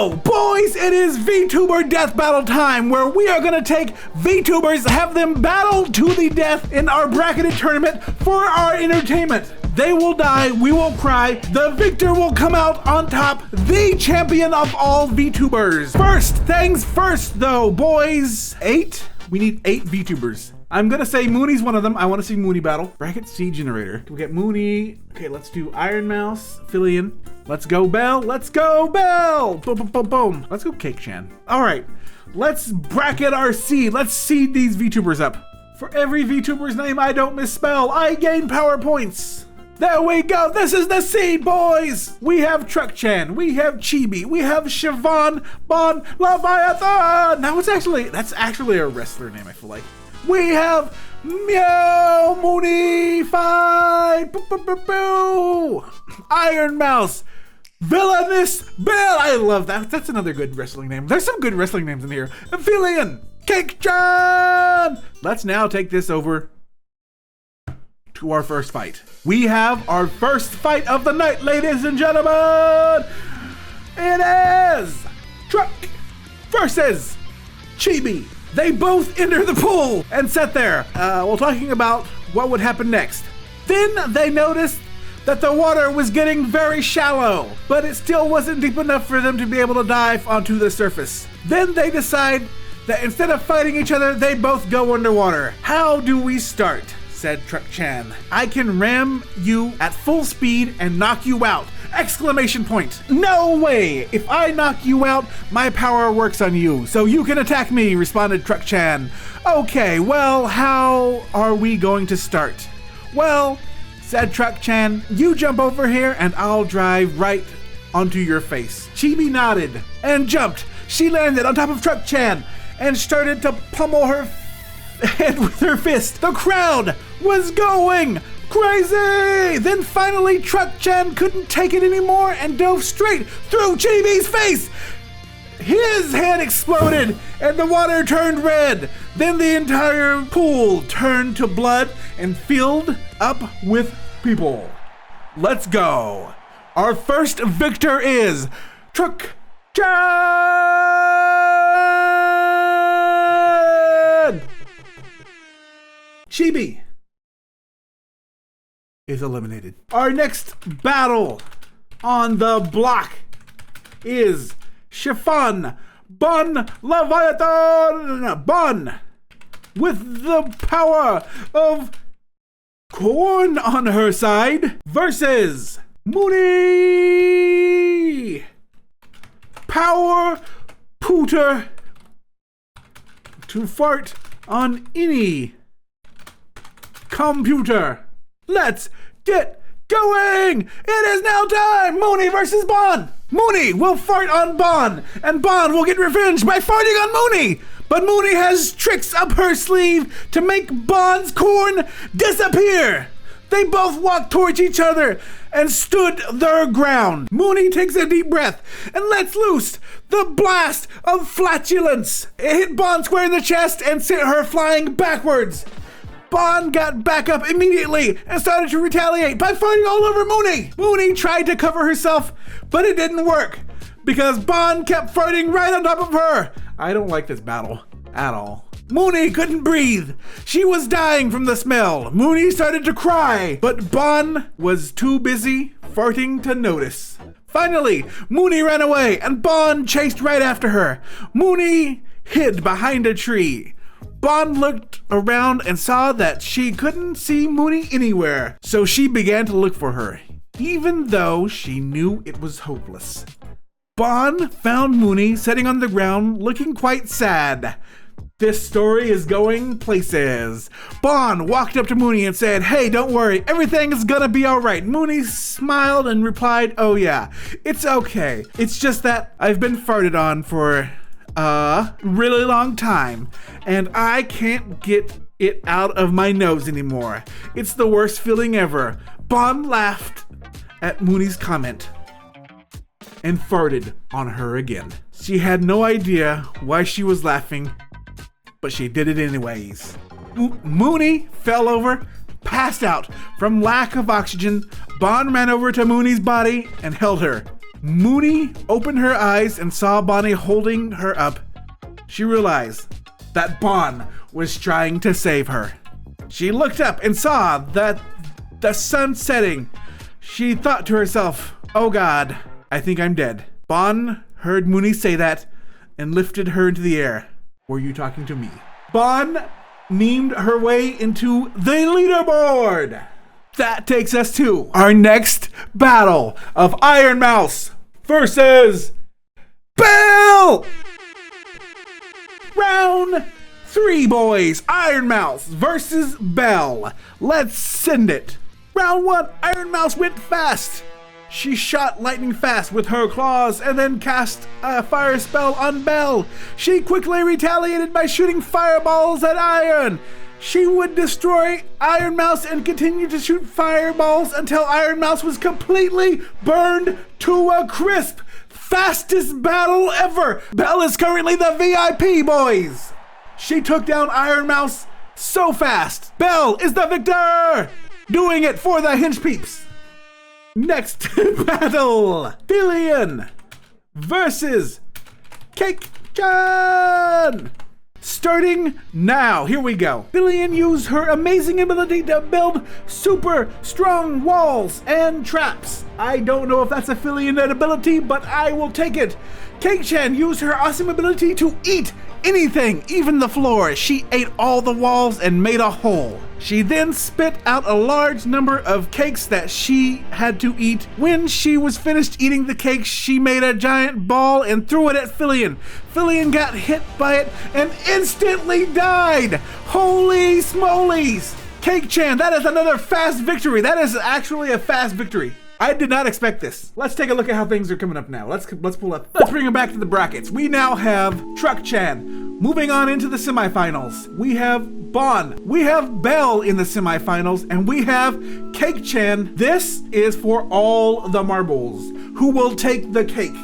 So, boys, it is VTuber Death Battle time, where we are gonna take VTubers, have them battle to the death in our bracketed tournament for our entertainment. They will die, we will cry, the victor will come out on top, the champion of all VTubers. First things first though, boys. 8? We need 8 VTubers. I'm gonna say Mooney's one of them. I wanna see Mooney battle. Bracket seed generator. Can we get Mooney? Okay, let's do Iron Mouse, Fillion. Let's go Bell, let's go Bell! Boom, boom, boom, boom. Let's go Cake Chan. All right, let's bracket our seed. Let's seed these VTubers up. For every VTuber's name I don't misspell, I gain power points. There we go, this is the seed, boys! We have Truck Chan, we have Chibi, we have Siobhan, Bon, Leviathan! Now that's actually a wrestler name, I feel like. We have Meow Mooney Fight, boo, boo, boo, boo. Iron Mouse, Villainous Bell. I love that. That's another good wrestling name. There's some good wrestling names in here. Amphibian, Cake Chan. Let's now take this over to our first fight. We have our first fight of the night, ladies and gentlemen. It is Truck versus Chibi. They both enter the pool and sat there while talking about what would happen next. Then they noticed that the water was getting very shallow, but it still wasn't deep enough for them to be able to dive onto the surface. Then they decide that instead of fighting each other, they both go underwater. How do we start? Said Truck Chan. I can ram you at full speed and knock you out! Exclamation point. No way! If I knock you out, my power works on you, so you can attack me, responded Truck Chan. Okay, well, how are we going to start? Well, said Truck Chan, you jump over here and I'll drive right onto your face. Chibi nodded and jumped. She landed on top of Truck Chan and started to pummel her head with her fist. The crowd was going crazy! Then finally Truck Chan couldn't take it anymore and dove straight through Chibi's face! His head exploded and the water turned red. Then the entire pool turned to blood and filled up with people. Let's go! Our first victor is Truck Chan! Chibi is eliminated. Our next battle on the block is Chiffon Bon Leviathan Bon with the power of corn on her side versus Mooney Power Pooter to fart on any computer. Let's get going! It is now time! Mooney versus Bon! Mooney will fart on Bon, and Bon will get revenge by farting on Mooney! But Mooney has tricks up her sleeve to make Bon's corn disappear! They both walked towards each other and stood their ground. Mooney takes a deep breath and lets loose the blast of flatulence. It hit Bon square in the chest and sent her flying backwards. Bon got back up immediately and started to retaliate by farting all over Mooney. Mooney tried to cover herself, but it didn't work because Bon kept farting right on top of her. I don't like this battle at all. Mooney couldn't breathe. She was dying from the smell. Mooney started to cry, but Bon was too busy farting to notice. Finally, Mooney ran away and Bon chased right after her. Mooney hid behind a tree. Bon looked around and saw that she couldn't see Mooney anywhere, so she began to look for her, even though she knew it was hopeless. Bon found Mooney sitting on the ground looking quite sad. This story is going places. Bon walked up to Mooney and said, "Hey, don't worry, everything is gonna be alright." Mooney smiled and replied, "Oh yeah, it's okay. It's just that I've been farted on for a really long time and I can't get it out of my nose anymore. It's the worst feeling ever." Bon laughed at Mooney's comment and farted on her again. She had no idea why she was laughing, but she did it anyways. Mooney fell over, passed out from lack of oxygen. Bon ran over to Mooney's body and held her. Mooney opened her eyes and saw Bonnie holding her up. She realized that Bon was trying to save her. She looked up and saw that the sun setting. She thought to herself, oh God, I think I'm dead. Bon heard Mooney say that and lifted her into the air. Were you talking to me? Bon memed her way into the leaderboard. That takes us to our next battle of Iron Mouse versus Belle. Round 3, boys. Iron Mouse versus Belle. Let's send it. Round 1, Iron Mouse went fast. She shot lightning fast with her claws and then cast a fire spell on Belle. She quickly retaliated by shooting fireballs at Iron. She would destroy Iron Mouse and continue to shoot fireballs until Iron Mouse was completely burned to a crisp. Fastest battle ever. Belle is currently the VIP, boys. She took down Iron Mouse so fast. Belle is the victor. Doing it for the Hinge Peeps. Next battle. Billion versus Cake Chan. Starting now. Here we go. Billion used her amazing ability to build super strong walls and traps. I don't know if that's a Billion ability, but I will take it. Cake Chan used her awesome ability to eat anything, even the floor. She ate all the walls and made a hole. She then spit out a large number of cakes that she had to eat. When she was finished eating the cakes, she made a giant ball and threw it at Fillion. Fillion got hit by it and instantly died. Holy smolies! Cake Chan, that is another fast victory. That is actually a fast victory. I did not expect this. Let's take a look at how things are coming up now. Let's pull up. Let's bring it back to the brackets. We now have Truck Chan. Moving on into the semifinals, we have Bon. We have Belle in the semifinals, and we have Cake Chan. This is for all the marbles. Who will take the cake?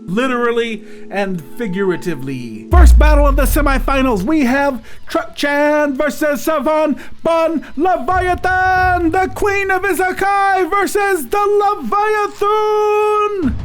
Literally and figuratively. First battle of the semifinals, we have Truck Chan versus Savon Bon Leviathan, the Queen of Izakai versus the Leviathan.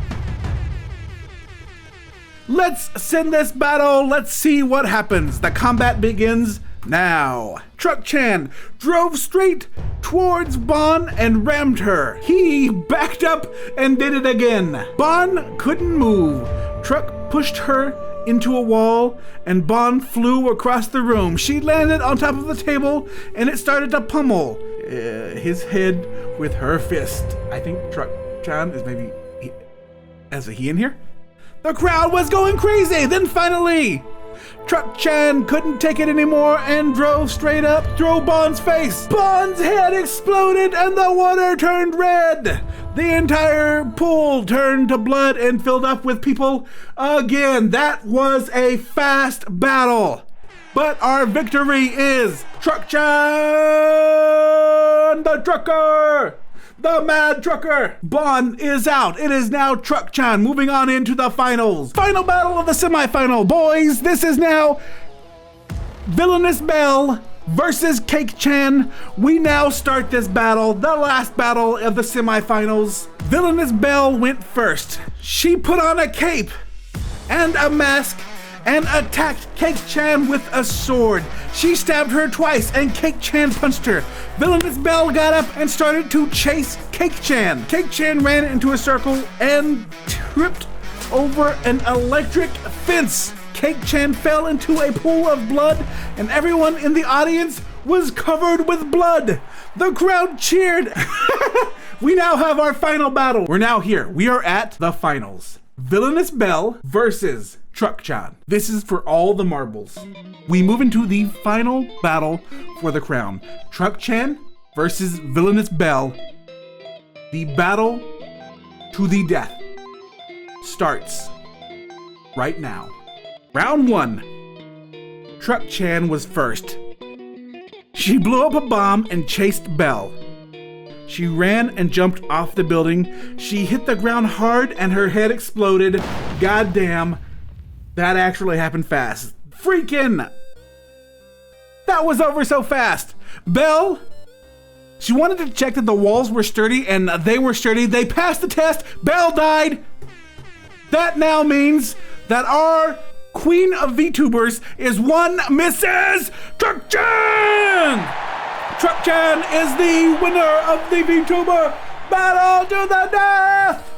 Let's send this battle. Let's see what happens. The combat begins now. Truck Chan drove straight towards Bon and rammed her. He backed up and did it again. Bon couldn't move. Truck pushed her into a wall and Bon flew across the room. She landed on top of the table and it started to pummel his head with her fist. I think Truck Chan is maybe, as a he in here? The crowd was going crazy. Then finally, Truck Chan couldn't take it anymore and drove straight up through Bon's face. Bon's head exploded and the water turned red. The entire pool turned to blood and filled up with people again. That was a fast battle. But our victory is Truck Chan, the trucker. The Mad Trucker. Bon is out. It is now Truck Chan moving on into the finals. Final battle of the semifinal, boys. This is now Villainous Belle versus Cake Chan. We now start this battle, the last battle of the semifinals. Villainous Belle went first. She put on a cape and a mask and attacked Cake Chan with a sword. She stabbed her twice and Cake Chan punched her. Villainous Belle got up and started to chase Cake Chan. Cake Chan ran into a circle and tripped over an electric fence. Cake Chan fell into a pool of blood and everyone in the audience was covered with blood. The crowd cheered. We now have our final battle. We're now here. We are at the finals. Villainous Belle versus Truck Chan. This is for all the marbles. We move into the final battle for the crown. Truck Chan versus Villainous Belle. The battle to the death starts right now. Round 1. Truck Chan was first. She blew up a bomb and chased Belle. She ran and jumped off the building. She hit the ground hard and her head exploded. Goddamn. That actually happened fast. Freaking! That was over so fast. Belle She wanted to check that the walls were sturdy, and they were sturdy. They passed the test. Belle died. That now means that our queen of VTubers is one Mrs. Truck-chan! Truck-chan is the winner of the VTuber Battle to the Death!